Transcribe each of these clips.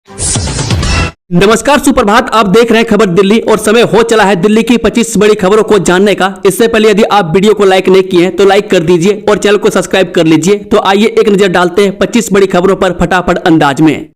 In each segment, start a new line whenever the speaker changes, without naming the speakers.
नमस्कार, सुप्रभात। आप देख रहे हैं खबर दिल्ली और समय हो चला है दिल्ली की 25 बड़ी खबरों को जानने का। इससे पहले यदि आप वीडियो को लाइक नहीं किए हैं तो लाइक कर दीजिए और चैनल को सब्सक्राइब कर लीजिए। तो आइए एक नजर डालते हैं 25 बड़ी खबरों पर फटाफट अंदाज में।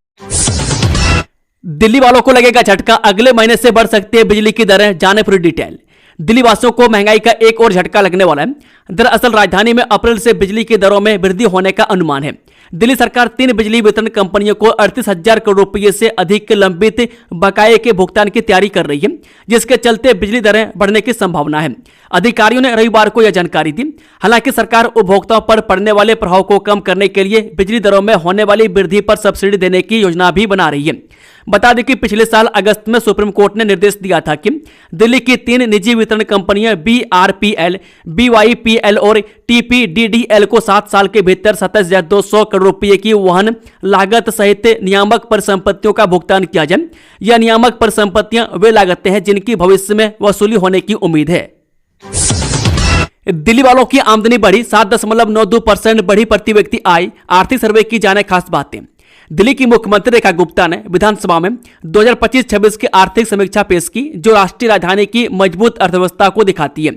दिल्ली वालों को लगेगा झटका, अगले महीने से बढ़ सकती है बिजली की दरें, जाने पूरी डिटेल। दिल्ली वासियों को महंगाई का एक और झटका लगने वाला है। दरअसल राजधानी में अप्रैल से बिजली की दरों में वृद्धि होने का अनुमान है। दिल्ली सरकार 3 बिजली वितरण कंपनियों को 38,000 करोड़ रुपये से अधिक के लंबित बकाये के भुगतान की तैयारी कर रही है, जिसके चलते बिजली दरें बढ़ने की संभावना है। अधिकारियों ने रविवार को यह जानकारी दी। हालांकि सरकार उपभोक्ताओं पर पड़ने वाले प्रभाव को कम करने के लिए बिजली दरों में होने वाली वृद्धि पर सब्सिडी देने की योजना भी बना रही है। बता दें कि पिछले साल अगस्त में सुप्रीम कोर्ट ने निर्देश दिया था कि दिल्ली की 3 निजी वितरण कंपनियां BRPL, BYPL और TPDDL को 7 साल के भीतर 27,200 करोड़ रुपए की वहन लागत सहित नियामक परिसंपत्तियों का भुगतान किया जाए। यह नियामक परिसंपत्तियां वे लागतें हैं जिनकी भविष्य में वसूली होने की उम्मीद है। दिल्ली वालों की आमदनी बढ़ी, 7.92% बढ़ी प्रति व्यक्ति आय, आर्थिक सर्वे की जाने खास बातें। दिल्ली की मुख्यमंत्री रेखा गुप्ता ने विधानसभा में 2025-26 की आर्थिक समीक्षा पेश की, जो राष्ट्रीय राजधानी की मजबूत अर्थव्यवस्था को दिखाती है।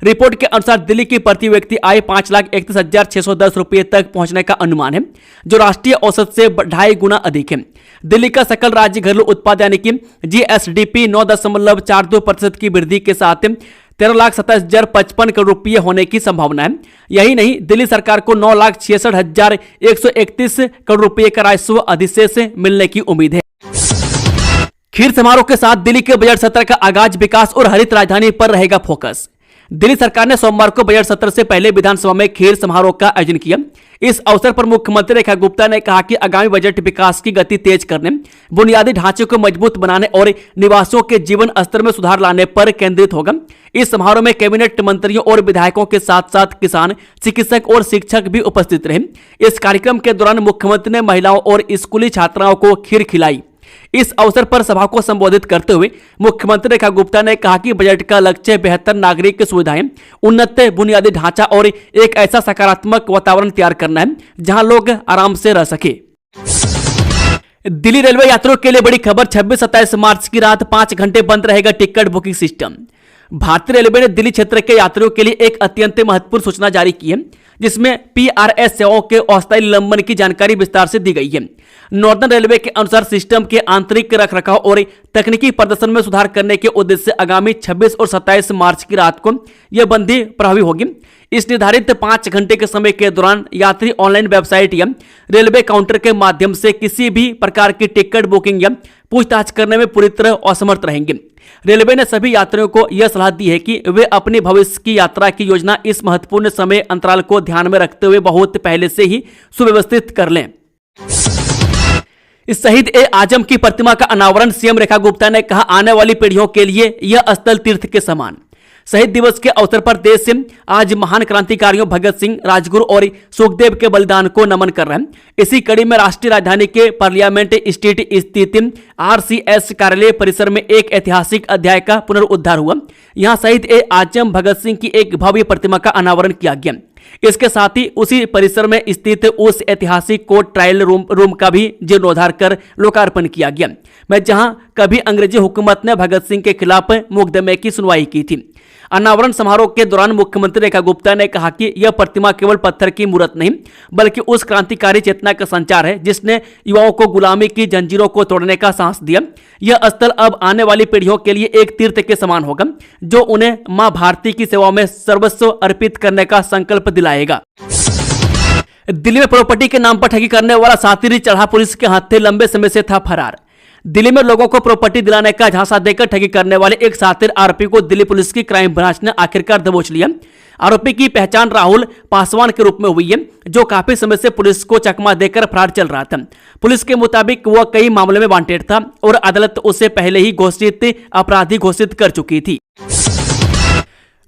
रिपोर्ट के अनुसार दिल्ली की प्रति व्यक्ति आय 5,31,610 रुपये तक पहुंचने का अनुमान है, जो राष्ट्रीय औसत से 2.5 गुना अधिक है। दिल्ली का सकल राज्य घरेलू उत्पाद यानी कि GSDP 9.42% की वृद्धि के साथ 13,27,055 करोड़ रुपये होने की संभावना है। यही नहीं, दिल्ली सरकार को 9,66,131 करोड़ रुपये का राजस्व अधिशेष मिलने की उम्मीद है। खीर समारोह के साथ दिल्ली के बजट सत्र का आगाज, विकास और हरित राजधानी पर रहेगा फोकस। दिल्ली सरकार ने सोमवार को बजट सत्र से पहले विधानसभा में खीर समारोह का आयोजन किया। इस अवसर पर मुख्यमंत्री रेखा गुप्ता ने कहा कि आगामी बजट विकास की गति तेज करने, बुनियादी ढांचे को मजबूत बनाने और निवासियों के जीवन स्तर में सुधार लाने पर केंद्रित होगा। इस समारोह में कैबिनेट मंत्रियों और विधायकों के साथ साथ किसान, चिकित्सक और शिक्षक भी उपस्थित रहे। इस कार्यक्रम के दौरान मुख्यमंत्री ने महिलाओं और स्कूली छात्राओं को खीर खिलाई। इस अवसर पर सभा को संबोधित करते हुए मुख्यमंत्री रेखा गुप्ता ने कहा कि बजट का लक्ष्य बेहतर नागरिक सुविधाएं, उन्नत बुनियादी ढांचा और एक ऐसा सकारात्मक वातावरण तैयार करना है जहां लोग आराम से रह सके। दिल्ली रेलवे यात्रियों के लिए बड़ी खबर, 26-27 मार्च की रात 5 घंटे बंद रहेगा टिकट बुकिंग सिस्टम। भारतीय रेलवे ने दिल्ली क्षेत्र के यात्रियों के लिए एक अत्यंत महत्वपूर्ण सूचना जारी की है, जिसमें PRS सेवाओं के अस्थायी निलंबन की जानकारी विस्तार से दी गई है। नॉर्दर्न रेलवे के अनुसार सिस्टम के आंतरिक रखरखाव और तकनीकी प्रदर्शन में सुधार करने के उद्देश्य से आगामी 26 और 27 मार्च की रात को यह बंदी प्रभावी होगी। इस निर्धारित 5 घंटे के समय के दौरान यात्री ऑनलाइन वेबसाइट या रेलवे काउंटर के माध्यम से किसी भी प्रकार की टिकट बुकिंग या पूछताछ करने में पूरी तरह असमर्थ रहेंगे। रेलवे ने सभी यात्रियों को यह सलाह दी है कि वे अपनी भविष्य की यात्रा की योजना इस महत्वपूर्ण समय अंतराल को ध्यान में रखते हुए बहुत पहले से ही सुव्यवस्थित कर लें। इस शहीद-ए-आजम की प्रतिमा का अनावरण, सीएम रेखा गुप्ता ने कहा, आने वाली पीढ़ियों के लिए यह स्थल तीर्थ के समान। शहीद दिवस के अवसर पर देश से आज महान क्रांतिकारियों भगत सिंह, राजगुरु और सुखदेव के बलिदान को नमन कर रहे हैं। इसी कड़ी में राष्ट्रीय राजधानी के पार्लियामेंट स्ट्रीट स्थित RCS कार्यालय परिसर में एक ऐतिहासिक अध्याय का पुनरुद्धार हुआ। यहां शहीद-ए-आजम भगत सिंह की एक भव्य प्रतिमा का अनावरण किया गया। इसके साथ ही उसी परिसर में स्थित उस ऐतिहासिक कोर्ट ट्रायल रूम का भी जीर्णोद्धार कर लोकार्पण किया गया, मैं जहां कभी अंग्रेजी हुकूमत ने भगत सिंह के खिलाफ मुकदमे की सुनवाई की थी। अनावरण समारोह के दौरान मुख्यमंत्री रेखा गुप्ता ने कहा कि यह प्रतिमा केवल पत्थर की मूर्त नहीं, बल्कि उस क्रांतिकारी चेतना का संचार है जिसने युवाओं को गुलामी की जंजीरों को तोड़ने का साहस दिया। यह स्थल अब आने वाली पीढ़ियों के लिए एक तीर्थ के समान होगा, जो उन्हें मां भारती की सेवा में सर्वस्व अर्पित करने का संकल्प दिलाएगा। दिल्ली में प्रॉपर्टी के नाम पर ठगी करने वाला सातिर चढ़ा पुलिस के हाथ से लंबे समय से था फरार। दिल्ली में लोगों को प्रॉपर्टी दिलाने का झांसा देकर ठगी करने वाले एक सातिर आरोपी को दिल्ली पुलिस की क्राइम ब्रांच ने आखिरकार दबोच लिया। आरोपी की पहचान राहुल पासवान के रूप में हुई है, जो काफी समय से पुलिस को चकमा देकर फरार चल रहा था। पुलिस के मुताबिक वह कई मामलों में वांटेड था और अदालत उसे पहले ही घोषित अपराधी घोषित कर चुकी थी।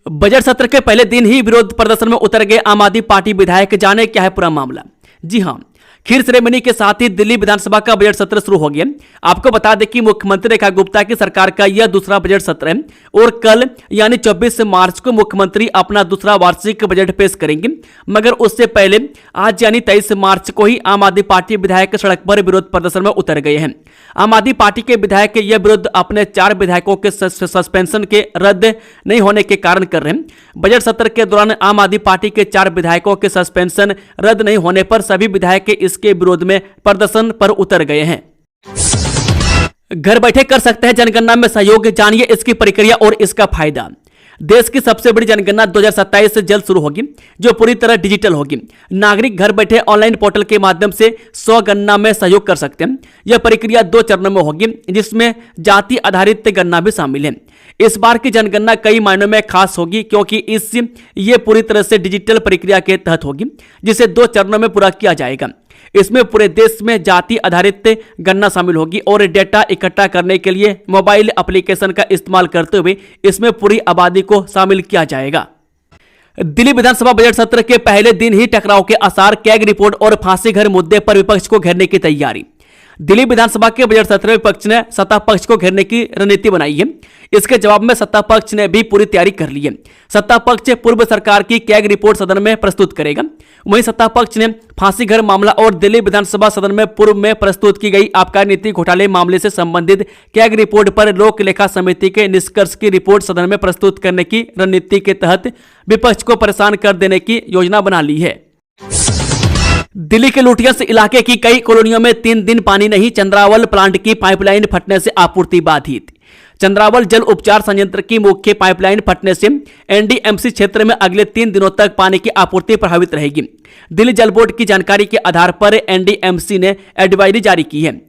बजट सत्र के पहले दिन ही विरोध प्रदर्शन में उतर गए आम आदमी पार्टी विधायक, जाने क्या है पूरा मामला। जी हां, खीर सेरेमनी के साथ ही दिल्ली विधानसभा का बजट सत्र शुरू हो गया। आपको बता दें कि मुख्यमंत्री रेखा गुप्ता की सरकार का यह दूसरा बजट सत्र है और कल यानी 24 मार्च को मुख्यमंत्री अपना दूसरा वार्षिक बजट पेश करेंगे। मगर उससे पहले आज यानी 23 मार्च को ही आम आदमी पार्टी विधायक सड़क पर विरोध प्रदर्शन में उतर गए हैं। आम आदमी पार्टी के विधायक यह विरोध अपने 4 विधायकों के सस्पेंशन के रद्द नहीं होने के कारण कर रहे हैं। बजट सत्र के दौरान आम आदमी पार्टी के 4 विधायकों के सस्पेंशन रद्द नहीं होने पर सभी विधायक इसके विरोध में प्रदर्शन पर उतर गए हैं। घर बैठे कर सकते हैं जनगणना में सहयोग, जानिए इसकी प्रक्रिया और इसका फायदा। देश की सबसे बड़ी जनगणना 2027 से जल्द शुरू होगी, जो पूरी तरह डिजिटल होगी। नागरिक घर बैठे ऑनलाइन पोर्टल के माध्यम से गणना में सहयोग कर सकते हैं। यह प्रक्रिया 2 चरणों में होगी, जिसमें जाति आधारित गणना भी शामिल है। इस बार की जनगणना कई मायनों में खास होगी, क्योंकि ये पूरी तरह से डिजिटल प्रक्रिया के तहत होगी, जिसे 2 चरणों में पूरा किया जाएगा। इसमें पूरे देश में जाति आधारित गणना शामिल होगी और डेटा इकट्ठा करने के लिए मोबाइल एप्लीकेशन का इस्तेमाल करते हुए इसमें पूरी आबादी को शामिल किया जाएगा। दिल्ली विधानसभा बजट सत्र के पहले दिन ही टकराव के आसार, कैग रिपोर्ट और फांसी घर मुद्दे पर विपक्ष को घेरने की तैयारी। दिल्ली विधानसभा के बजट सत्र में विपक्ष ने सत्ता पक्ष को घेरने की रणनीति बनाई है। इसके जवाब में सत्ता पक्ष ने भी पूरी तैयारी कर ली है। सत्ता पक्ष पूर्व सरकार की कैग रिपोर्ट सदन में प्रस्तुत करेगा। वहीं सत्ता पक्ष ने फांसी घर मामला और दिल्ली विधानसभा सदन में पूर्व में प्रस्तुत की गई आबकारी नीति घोटाले मामले से संबंधित कैग रिपोर्ट पर लोक लेखा समिति के निष्कर्ष की रिपोर्ट सदन में प्रस्तुत करने की रणनीति के तहत विपक्ष को परेशान कर देने की योजना बना ली है। दिल्ली के लुटियंस इलाके की कई कॉलोनियों में 3 दिन पानी नहीं, चंद्रावल प्लांट की पाइपलाइन फटने से आपूर्ति बाधित। चंद्रावल जल उपचार संयंत्र की मुख्य पाइपलाइन फटने से एनडीएमसी क्षेत्र में अगले 3 दिनों तक पानी की आपूर्ति प्रभावित रहेगी। दिल्ली जल बोर्ड की जानकारी के आधार पर एनडीएमसी ने एडवाइजरी जारी की है।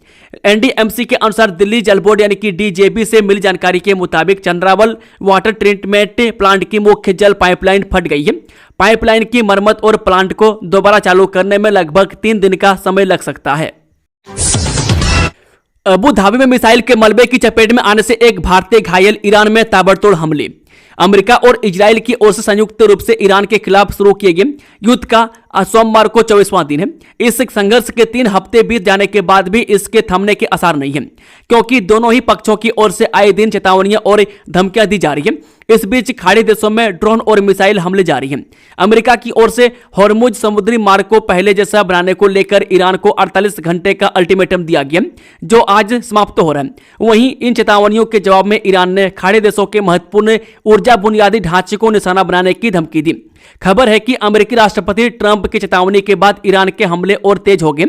एनडीएमसी के अनुसार दिल्ली जल बोर्ड यानी कि डीजेबी से मिली जानकारी के मुताबिक चंद्रावल वाटर ट्रीटमेंट प्लांट की मुख्य जल पाइपलाइन फट गई है। पाइपलाइन की मरम्मत और प्लांट को दोबारा चालू करने में लगभग 3 दिन का समय लग सकता है। अबू धाबी में मिसाइल के मलबे की चपेट में आने से एक भारतीय घायल, ईरान में ताबड़तोड़ हमले। अमेरिका और इजराइल की ओर से संयुक्त रूप से ईरान के खिलाफ शुरू किए गए युद्ध का सोमवार को 24वां दिन है। इस संघर्ष के 3 हफ्ते बीत जाने के बाद भी इसके थमने के आसार नहीं है, क्योंकि दोनों ही पक्षों की ओर से आए दिन चेतावनियां और धमकियां दी जा रही है। इस बीच खाड़ी देशों में ड्रोन और मिसाइल हमले जारी हैं। अमेरिका की ओर से हॉर्मुज समुद्री मार्ग को पहले जैसा बनाने को लेकर ईरान को 48 घंटे का अल्टीमेटम दिया गया, जो आज समाप्त हो रहा है। वहीं इन चेतावनियों के जवाब में ईरान ने खाड़ी देशों के महत्वपूर्ण ऊर्जा बुनियादी ढांचे को निशाना बनाने की धमकी दी। खबर है कि अमेरिकी राष्ट्रपति ट्रंप की चेतावनी के बाद ईरान के हमले और तेज हो गए।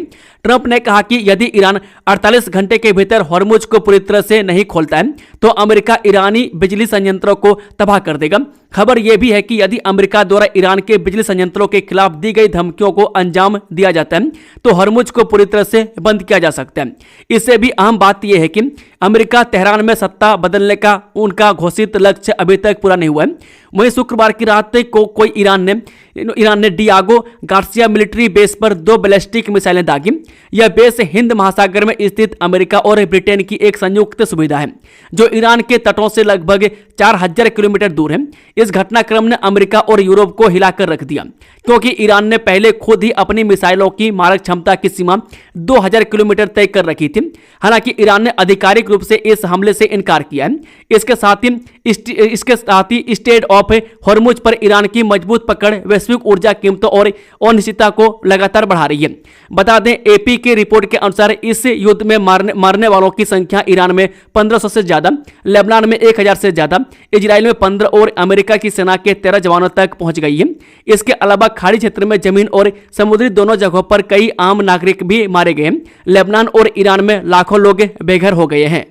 ट्रंप ने कहा कि यदि ईरान 48 घंटे के भीतर हॉर्मुज को पूरी तरह से नहीं खोलता है तो अमेरिका ईरानी बिजली संयंत्रों को तबाह कर देगा। खबर यह भी है कि यदि अमेरिका द्वारा ईरान के बिजली संयंत्रों के खिलाफ दी गई धमकियों को अंजाम दिया जाता है तो हॉर्मुज को पूरी तरह से बंद किया जा सकता है। इससे भी अहम बात यह है कि अमेरिका तेहरान में सत्ता बदलने का उनका घोषित लक्ष्य अभी तक पूरा नहीं हुआ है। वहीं शुक्रवार की रात को ईरान ने डियागो गार्सिया मिलिट्री बेस पर 2 बैलिस्टिक मिसाइलें दागी। यह बेस हिंद महासागर में स्थित अमेरिका और ब्रिटेन की एक संयुक्त सुविधा है, जो ईरान के तटों से लगभग 4000 किलोमीटर दूर है। इस घटनाक्रम ने अमेरिका और यूरोप को हिलाकर रख दिया, क्योंकि ईरान ने पहले खुद ही अपनी मिसाइलों की मारक क्षमता की सीमा 2000 किलोमीटर तय कर रखी थी। हालांकि ईरान ने आधिकारिक रूप से इस हमले से इनकार किया है। इसके साथ ही स्टेट ऑफ हॉर्मुज पर ईरान की मजबूत पकड़ वैश्विक ऊर्जा कीमतों और अनिश्चितता को लगातार बढ़ा रही है। बता दें, एपी की रिपोर्ट के अनुसार इस युद्ध में मारने वालों की संख्या ईरान में 1500 से ज्यादा, लेबनान में 1000 से ज्यादा, इजराइल में 15 और अमेरिका की सेना के 13 जवानों तक पहुंच गई है। इसके अलावा खाड़ी क्षेत्र में जमीन और समुद्री दोनों जगहों पर कई आम नागरिक भी मारे गए। लेबनान और ईरान में लाखों लोग बेघर हो गए हैं।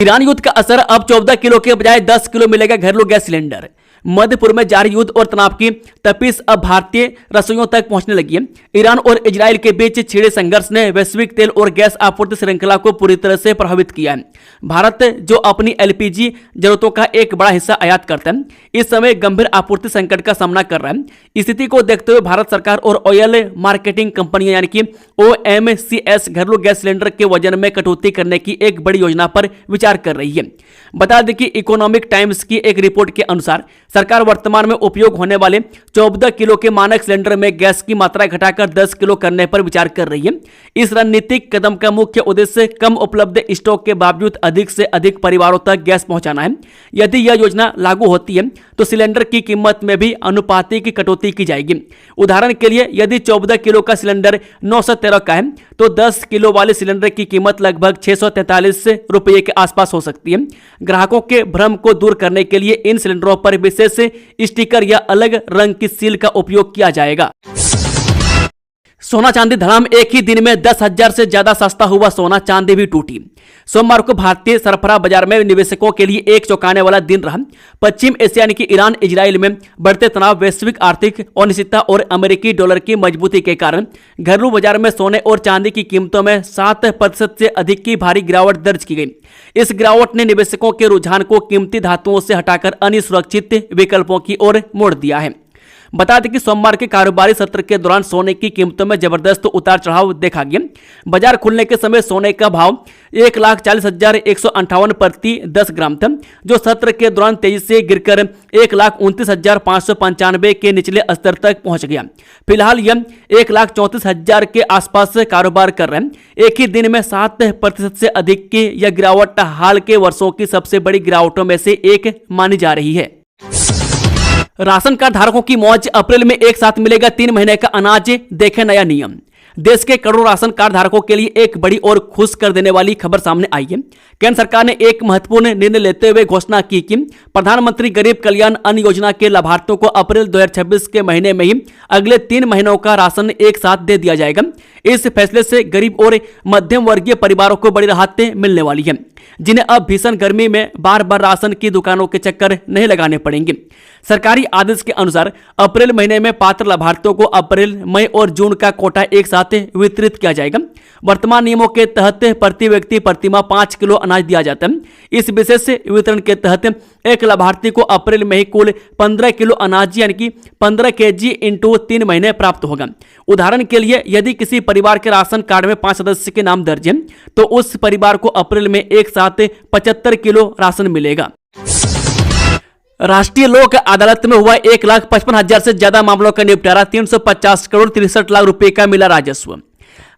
ईरान युद्ध का असर, अब 14 किलो के बजाय 10 किलो मिलेगा घरेलू गैस सिलेंडर। मध्यपूर्व में जारी युद्ध और तनाव की तपिश अब भारतीय रसोइयों तक पहुंचने लगी है। ईरान और इजराइल के बीच छिड़े संघर्ष ने वैश्विक तेल और गैस आपूर्ति श्रृंखला को पूरी तरह से प्रभावित किया है। भारत, जो अपनी एलपीजी जरूरतों का एक बड़ा हिस्सा आयात करता है, इस समय गंभीर आपूर्ति संकट का सामना कर रहा है। स्थिति को देखते हुए भारत सरकार और ऑयल मार्केटिंग कंपनियां यानी कि OMCS घरेलू गैस सिलेंडर के वजन में कटौती करने की एक बड़ी योजना पर विचार कर रही है। बता दें कि इकोनॉमिक टाइम्स की एक रिपोर्ट के अनुसार सरकार वर्तमान में उपयोग होने वाले 14 किलो के मानक सिलेंडर में गैस की मात्रा घटाकर 10 किलो करने पर विचार कर रही है। इस रणनीतिक कदम का मुख्य उद्देश्य कम उपलब्ध स्टॉक के बावजूद अधिक से अधिक परिवारों तक गैस पहुंचाना है। यदि यह योजना लागू होती है तो सिलेंडर की कीमत में भी अनुपातिक कटौती की जाएगी। उदाहरण के लिए यदि 14 किलो का सिलेंडर 913 का है तो 10 किलो वाले सिलेंडर की कीमत लगभग 643 रुपये के आसपास हो सकती है। ग्राहकों के भ्रम को दूर करने के लिए इन सिलेंडरों पर विशेष स्टिकर या अलग रंग की सील का उपयोग किया जाएगा। सोना चांदी धड़ाम, एक ही दिन में 10,000 से ज्यादा सस्ता हुआ सोना चांदी भी टूटी। सोमवार को भारतीय सरफरा बाजार में निवेशकों के लिए एक चौंकाने वाला दिन रहा। पश्चिम एशिया यानी कि ईरान इजराइल में बढ़ते तनाव, वैश्विक आर्थिक अनिश्चितता और अमेरिकी डॉलर की मजबूती के कारण घरेलू बाजार में सोने और चांदी की कीमतों में 7% से अधिक की भारी गिरावट दर्ज की गई। इस गिरावट ने निवेशकों के रुझान को कीमती धातुओं से हटाकर अन्य सुरक्षित विकल्पों की ओर मोड़ दिया है। बता दें कि सोमवार के कारोबारी सत्र के दौरान सोने की कीमतों में जबरदस्त उतार चढ़ाव देखा गया। बाजार खुलने के समय सोने का भाव 1,40,158 प्रति 10 ग्राम था, जो सत्र के दौरान तेजी से गिरकर 1,29,595 के निचले स्तर तक पहुंच गया। फिलहाल यह 1,34,000 के आसपास कारोबार कर रहे हैं। एक ही दिन में 7% से अधिक की यह गिरावट हाल के वर्षों की सबसे बड़ी गिरावटों में से एक मानी जा रही है। राशन कार्ड धारकों की मौज, अप्रैल में एक साथ मिलेगा 3 महीने का अनाज, देखें नया नियम। देश के करोड़ों राशन कार्ड धारकों के लिए एक बड़ी और खुश कर देने वाली खबर सामने आई है। केंद्र सरकार ने एक महत्वपूर्ण निर्णय लेते हुए घोषणा की कि प्रधानमंत्री गरीब कल्याण अन्न योजना के लाभार्थियों को अप्रैल 2026 के महीने में ही अगले 3 महीनों का राशन एक साथ दे दिया जाएगा। इस फैसले से गरीब और मध्यम वर्गीय परिवारों को बड़ी राहतें मिलने वाली है, जिन्हें अब भीषण गर्मी में बार बार राशन की दुकानों के चक्कर नहीं लगाने पड़ेंगे। सरकारी आदेश के अनुसार अप्रैल महीने में पात्र लाभार्थियों को अप्रैल, मई और जून का कोटा एक साथ वितरित किया जाएगा। वर्तमान नियमों के तहत प्रति व्यक्ति प्रतिमाह 5 किलो अनाज दिया जाता है। इस विशेष वितरण के तहत एक लाभार्थी को अप्रैल में ही कुल 15 किलो अनाज यानी कि 15 kg इंटू 3 महीने प्राप्त होगा। उदाहरण के लिए यदि किसी परिवार के राशन कार्ड में 5 सदस्य के नाम दर्ज है तो उस परिवार को अप्रैल में एक साथ 75 किलो राशन मिलेगा। राष्ट्रीय लोक अदालत में हुआ 1,55,000 से ज्यादा मामलों का निपटारा, 350 करोड़ 63 लाख रुपए का मिला राजस्व।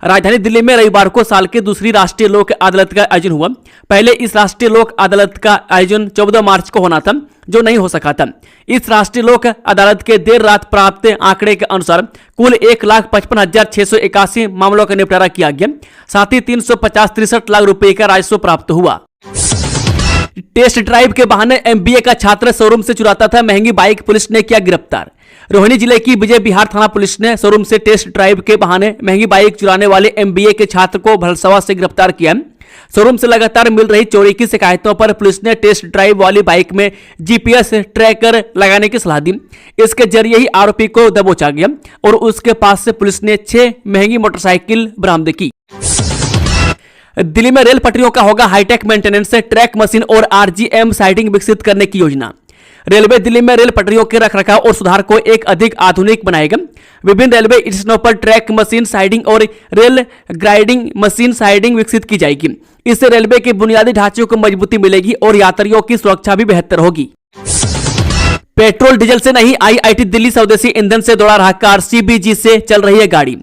राजधानी दिल्ली में रविवार को साल की दूसरी राष्ट्रीय लोक अदालत का आयोजन हुआ। पहले इस राष्ट्रीय लोक अदालत का आयोजन 14 मार्च को होना था, जो नहीं हो सका था। इस राष्ट्रीय लोक अदालत के देर रात प्राप्त आंकड़े के अनुसार कुल 1,55,681 मामलों का निपटारा किया गया। साथ ही 363 लाख रुपए का राजस्व प्राप्त हुआ। टेस्ट ड्राइव के बहाने एमबीए का छात्र शोरूम से चुराता था महंगी बाइक, पुलिस ने किया गिरफ्तार। रोहिणी जिले की विजय विहार थाना पुलिस ने शोरूम से टेस्ट ड्राइव के बहाने महंगी बाइक चुराने वाले एमबीए के छात्र को भलसवा से गिरफ्तार किया। शोरूम से लगातार मिल रही चोरी की शिकायतों पर पुलिस ने टेस्ट ड्राइव वाली बाइक में जीपीएस ट्रैकर लगाने की सलाह दी। इसके जरिए ही आरोपी को दबोचा गया और उसके पास से पुलिस ने 6 महंगी मोटरसाइकिल बरामद की। दिल्ली में रेल पटरियों का होगा हाईटेक मेंटेनेंस, ट्रैक मशीन और आरजीएम साइडिंग विकसित करने की योजना। रेलवे दिल्ली में रेल पटरियों के रखरखाव और सुधार को एक अधिक आधुनिक बनाएगा। विभिन्न रेलवे स्टेशनों पर ट्रैक मशीन साइडिंग और रेल ग्राइडिंग मशीन साइडिंग विकसित की जाएगी। इससे रेलवे के बुनियादी ढांचे को मजबूती मिलेगी और यात्रियों की सुरक्षा भी बेहतर होगी। पेट्रोल डीजल से नहीं, आईआईटी दिल्ली स्वदेशी ईंधन से दौड़ा रहा कार, सीबीजी से चल रही है गाड़ी।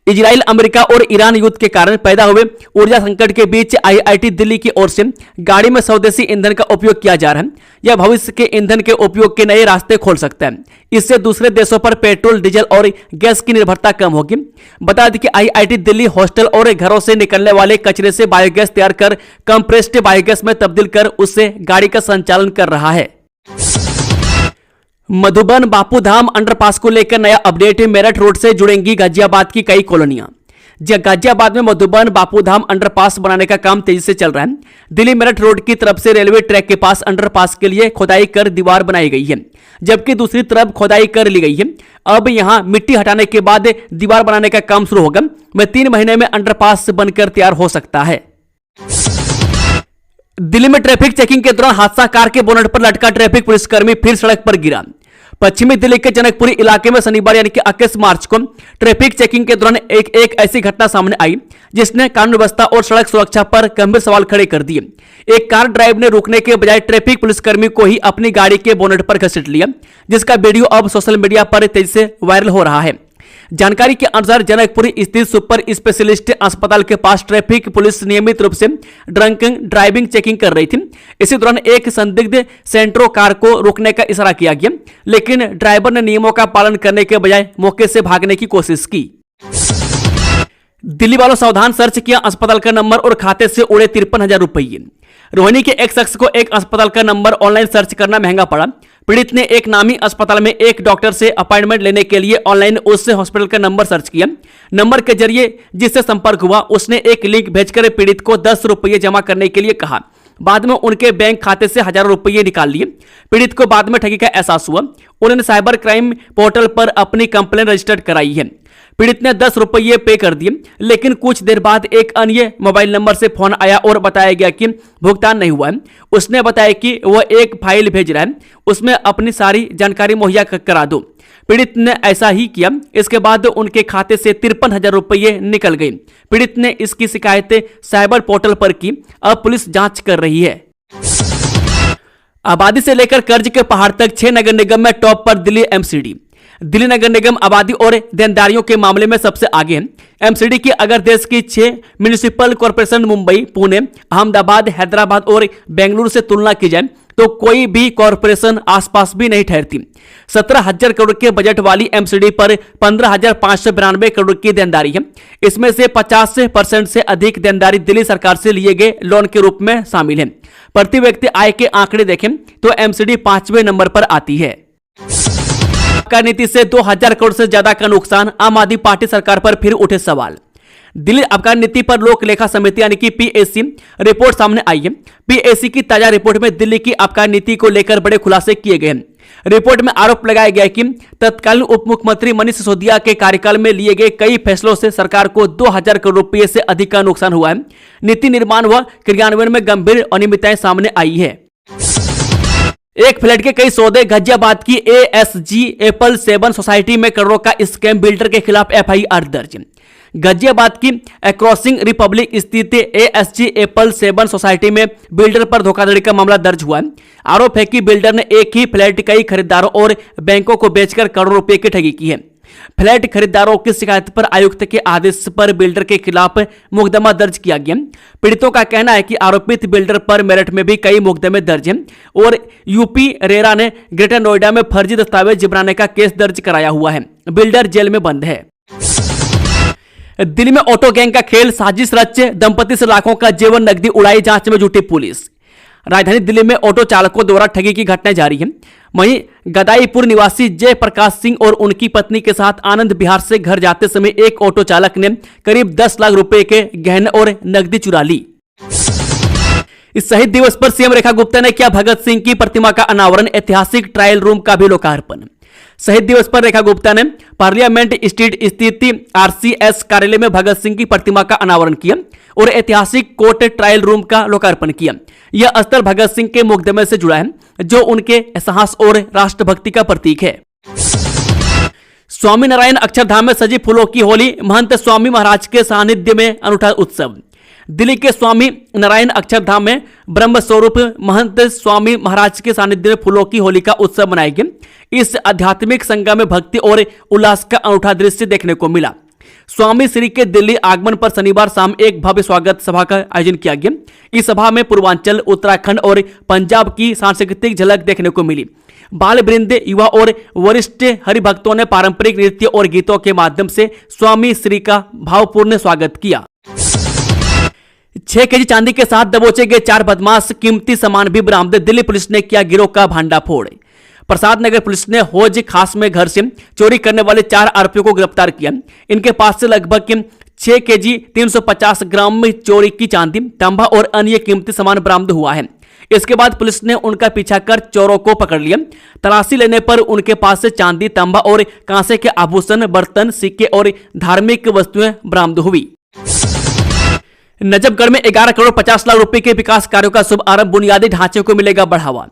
इजराइल, अमेरिका और ईरान युद्ध के कारण पैदा हुए ऊर्जा संकट के बीच आईआईटी दिल्ली की ओर से गाड़ी में स्वदेशी ईंधन का उपयोग किया जा रहा है। यह भविष्य के ईंधन के उपयोग के नए रास्ते खोल सकता है। इससे दूसरे देशों पर पेट्रोल, डीजल और गैस की निर्भरता कम होगी। बता दें कि आईआईटी दिल्ली हॉस्टल और घरों से निकलने वाले कचरे से बायोगैस तैयार कर कंप्रेस्ड बायोगैस में तब्दील कर उससे गाड़ी का संचालन कर रहा है। मधुबन बापूधाम अंडरपास को लेकर नया अपडेट, मेरठ रोड से जुड़ेंगी गाजियाबाद की कई कॉलोनियां। गाजियाबाद में मधुबन बापूधाम अंडरपास बनाने का काम तेजी से चल रहा है। दिल्ली मेरठ रोड की तरफ से रेलवे ट्रैक के पास अंडरपास के लिए खोदाई कर दीवार बनाई गई है, जबकि दूसरी तरफ खोदाई कर ली गई है। अब यहां मिट्टी हटाने के बाद दीवार बनाने का काम शुरू होगा। 3 महीने में अंडरपास बनकर तैयार हो सकता है। दिल्ली में ट्रैफिक चेकिंग के दौरान हादसा, कार के बोनट पर लटका ट्रैफिक पुलिसकर्मी फिर सड़क पर गिरा। पश्चिमी दिल्ली के जनकपुरी इलाके में शनिवार यानी कि 21 मार्च को ट्रैफिक चेकिंग के दौरान एक ऐसी घटना सामने आई जिसने कानून व्यवस्था और सड़क सुरक्षा पर गंभीर सवाल खड़े कर दिए। एक कार ड्राइवर ने रुकने के बजाय ट्रैफिक पुलिसकर्मी को ही अपनी गाड़ी के बोनेट पर घसीट लिया, जिसका वीडियो अब सोशल मीडिया पर तेजी से वायरल हो रहा है। जानकारी के अनुसार जनकपुरी स्थित सुपर स्पेशलिस्ट अस्पताल के पास ट्रैफिक पुलिस नियमित रूप से ड्रंकिंग ड्राइविंग चेकिंग कर रही थी। इसी दौरान एक संदिग्ध सेंट्रो कार को रोकने का इशारा किया गया, लेकिन ड्राइवर ने नियमों का पालन करने के बजाय मौके से भागने की कोशिश की। दिल्ली वालों सावधान, सर्च किया अस्पताल का नंबर और खाते से उड़े 53,000 रुपये। रोहिणी के एक शख्स को एक अस्पताल का नंबर ऑनलाइन सर्च करना महंगा पड़ा। पीड़ित ने एक नामी अस्पताल में एक डॉक्टर से अपॉइंटमेंट लेने के लिए ऑनलाइन उस हॉस्पिटल का नंबर सर्च किया। नंबर के जरिए जिससे संपर्क हुआ उसने एक लिंक भेजकर पीड़ित को 10 रुपये जमा करने के लिए कहा। बाद में उनके बैंक खाते से हजारों रुपये निकाल लिए। पीड़ित को बाद में ठगी का एहसास हुआ। उन्होंने साइबर क्राइम पोर्टल पर अपनी कंप्लेन रजिस्टर्ड कराई है। पीड़ित ने 10 रुपये पे कर दिए, लेकिन कुछ देर बाद एक अन्य मोबाइल नंबर से फोन आया और बताया गया कि भुगतान नहीं हुआ है। उसने बताया कि वह एक फाइल भेज रहा है, उसमें अपनी सारी जानकारी मुहैया करा दो। पीड़ित ने ऐसा ही किया। इसके बाद उनके खाते से 53,000 रुपये निकल गए। पीड़ित ने इसकी शिकायत साइबर पोर्टल पर की। अब पुलिस जांच कर रही है। आबादी से लेकर कर्ज के पहाड़ तक 6 नगर निगम में टॉप पर दिल्ली एमसीडी। दिल्ली नगर निगम आबादी और देनदारियों के मामले में सबसे आगे है। एमसीडी की अगर देश की 6 म्युनिसिपल कॉरपोरेशन मुंबई, पुणे, अहमदाबाद, हैदराबाद और बेंगलुरु से तुलना की जाए तो कोई भी कॉरपोरेशन आसपास भी नहीं ठहरती। 17,000 करोड़ के बजट वाली एमसीडी पर 15,592 करोड़ की देनदारी है। इसमें से 50% से अधिक देनदारी दिल्ली सरकार से लिए गए लोन के रूप में शामिल है। प्रति व्यक्ति आय के आंकड़े देखें तो एमसीडी 5वें नंबर पर आती है। आबकारी नीति से 2,000 करोड़ से ज्यादा का नुकसान, आम आदमी पार्टी सरकार पर फिर उठे सवाल। दिल्ली आबकारी नीति पर लोक लेखा समिति यानी कि पीएसी रिपोर्ट सामने आई है। पीएसी की ताजा रिपोर्ट में दिल्ली की आबकारी नीति को लेकर बड़े खुलासे किए गए हैं। रिपोर्ट में आरोप लगाया गया कि तत्कालीन उप मुख्यमंत्री मनीष सिसोदिया के कार्यकाल में लिए गए कई फैसलों से सरकार को 2,000 करोड़ रुपये से अधिक का नुकसान हुआ है। नीति निर्माण व क्रियान्वयन में गंभीर अनियमितताएं सामने आई है। एक फ्लैट के कई सौदे, गाजियाबाद की एएसजी एप्पल 7 सोसाइटी में करोड़ों का स्कैम, बिल्डर के खिलाफ एफआईआर दर्ज। गाजियाबाद की क्रॉसिंग रिपब्लिक स्थित एएसजी एप्पल 7 सोसाइटी में बिल्डर पर धोखाधड़ी का मामला दर्ज हुआ है। आरोप है कि बिल्डर ने एक ही फ्लैट कई खरीदारों और बैंकों को बेचकर करोड़ों रुपए की ठगी की है। फ्लैट खरीदारों की शिकायत पर आयुक्त के आदेश पर बिल्डर के खिलाफ मुकदमा दर्ज किया गया। पीड़ितों का कहना है कि आरोपित बिल्डर पर मेरठ में भी कई मुकदमे दर्ज हैं और यूपी रेरा ने ग्रेटर नोएडा में फर्जी दस्तावेज बनाने का केस दर्ज कराया हुआ है। बिल्डर जेल में बंद है। दिल्ली में ऑटो गैंग का खेल, साजिश रच दंपति से लाखों का जेवर नकदी उड़ाई, जांच में जुटी पुलिस। राजधानी दिल्ली में ऑटो चालकों द्वारा ठगी की घटनाएं जारी हैं। वहीं गदाईपुर निवासी जय प्रकाश सिंह और उनकी पत्नी के साथ आनंद विहार से घर जाते समय एक ऑटो चालक ने करीब 10 लाख रुपए के गहने और नकदी चुरा ली। इस शहीद दिवस पर सीएम रेखा गुप्ता ने किया भगत सिंह की प्रतिमा का अनावरण, ऐतिहासिक ट्रायल रूम का भी लोकार्पण। शहीद दिवस पर रेखा गुप्ता ने पार्लियामेंट स्ट्रीट स्थित आरसीएस कार्यालय में भगत सिंह की प्रतिमा का अनावरण किया और ऐतिहासिक कोर्ट ट्रायल रूम का लोकार्पण किया। यह स्थल भगत सिंह के मुकदमे से जुड़ा है, जो उनके साहस और राष्ट्रभक्ति का प्रतीक है। स्वामी नारायण अक्षरधाम में सजी फूलों की होली, महंत स्वामी महाराज के सानिध्य में अनूठा उत्सव। दिल्ली के स्वामी नारायण अक्षरधाम में ब्रह्म स्वरूप महंत स्वामी महाराज के सानिध्य में फूलों की होली का उत्सव मनाया गया। इस आध्यात्मिक संगम में भक्ति और उल्लास का अनूठा दृश्य देखने को मिला। स्वामी श्री के दिल्ली आगमन पर शनिवार शाम एक भव्य स्वागत सभा का आयोजन किया गया। इस सभा में पूर्वांचल, उत्तराखंड और पंजाब की सांस्कृतिक झलक देखने को मिली। बाल वृंद, युवा और वरिष्ठ हरिभक्तों ने पारंपरिक नृत्य और गीतों के माध्यम से स्वामी श्री का भावपूर्ण स्वागत किया। 6 केजी चांदी के साथ दबोचे गए 4 बदमाश, कीमती सामान भी बरामद। दिल्ली पुलिस ने किया गिरोह का भांडाफोड़। प्रसाद नगर पुलिस ने हौज खास में घर से चोरी करने वाले 4 आरोपियों को गिरफ्तार किया। इनके पास से लगभग 6 केजी 350 ग्राम में चोरी की चांदी, तांबा और अन्य कीमती सामान बरामद हुआ है। इसके बाद पुलिस ने उनका पीछा कर चोरों को पकड़ लिया। तलाशी लेने पर उनके पास से चांदी, तांबा और कांसे के आभूषण, बर्तन, सिक्के और धार्मिक वस्तुएं बरामद हुई। नजफगढ़ में 11 करोड़ 50 लाख रुपए के विकास कार्यों का शुभारंभ, बुनियादी ढांचे को मिलेगा बढ़ावा।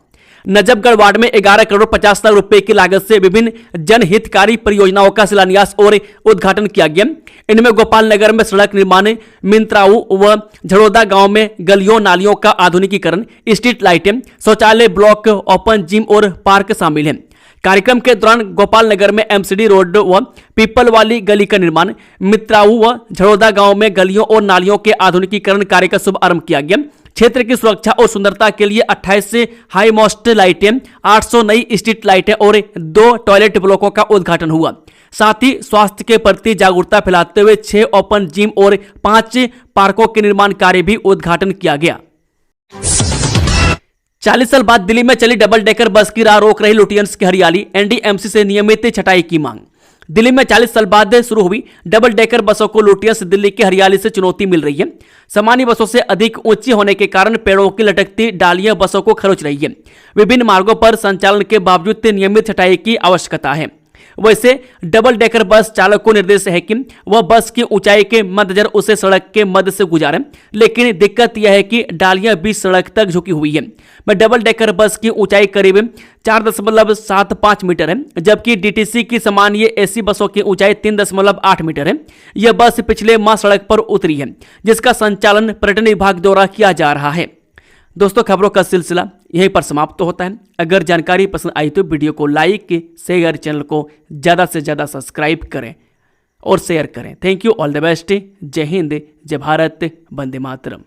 नजफगढ़ वार्ड में 11 करोड़ 50 लाख रुपए की लागत से विभिन्न जनहितकारी परियोजनाओं का शिलान्यास और उद्घाटन किया गया। इनमें गोपाल नगर में सड़क निर्माण, मिंत्राऊ व झड़ोदा गांव में गलियों नालियों का आधुनिकीकरण, स्ट्रीट लाइटें, शौचालय ब्लॉक, ओपन जिम और पार्क शामिल हैं। कार्यक्रम के दौरान गोपाल नगर में एमसीडी रोड व पीपल वाली गली का निर्माण, मित्राऊ व झड़ोदा गांव में गलियों और नालियों के आधुनिकीकरण कार्य का शुभारंभ किया गया। क्षेत्र की सुरक्षा और सुंदरता के लिए 28 से हाई मोस्ट लाइटें, 800 नई स्ट्रीट लाइटें और 2 टॉयलेट ब्लॉकों का उद्घाटन हुआ। साथ ही स्वास्थ्य के प्रति जागरूकता फैलाते हुए 6 ओपन जिम और 5 पार्कों के निर्माण कार्य भी उद्घाटन किया गया। 40 साल बाद दिल्ली में चली डबल डेकर बस की राह रोक रही लुटियंस की हरियाली, एनडीएमसी से नियमित छटाई की मांग। दिल्ली में 40 साल बाद शुरू हुई डबल डेकर बसों को लुटियंस दिल्ली की हरियाली से चुनौती मिल रही है। सामान्य बसों से अधिक ऊंची होने के कारण पेड़ों की लटकती डालियां बसों को खरोच रही है। विभिन्न मार्गों पर संचालन के बावजूद नियमित छटाई की आवश्यकता है। वैसे डबल डेकर बस चालक को निर्देश है कि वह बस की ऊंचाई के मद्देनजर उसे सड़क के मध्य से गुजारें, लेकिन दिक्कत यह है कि डालियां बीच सड़क तक झुकी हुई है। डबल डेकर बस की ऊंचाई करीब 4.75 मीटर है, जबकि डीटीसी की समान ये एसी बसों की ऊंचाई 3.8 मीटर है। यह बस पिछले माह सड़क पर उतरी है, जिसका संचालन पर्यटन विभाग द्वारा किया जा रहा है। दोस्तों, खबरों का सिलसिला यहीं पर समाप्त होता है। अगर जानकारी पसंद आई तो वीडियो को लाइक, शेयर, चैनल को ज़्यादा से ज़्यादा सब्सक्राइब करें और शेयर करें। Thank you, all the best. जय हिंद, जय भारत, वंदे मातरम।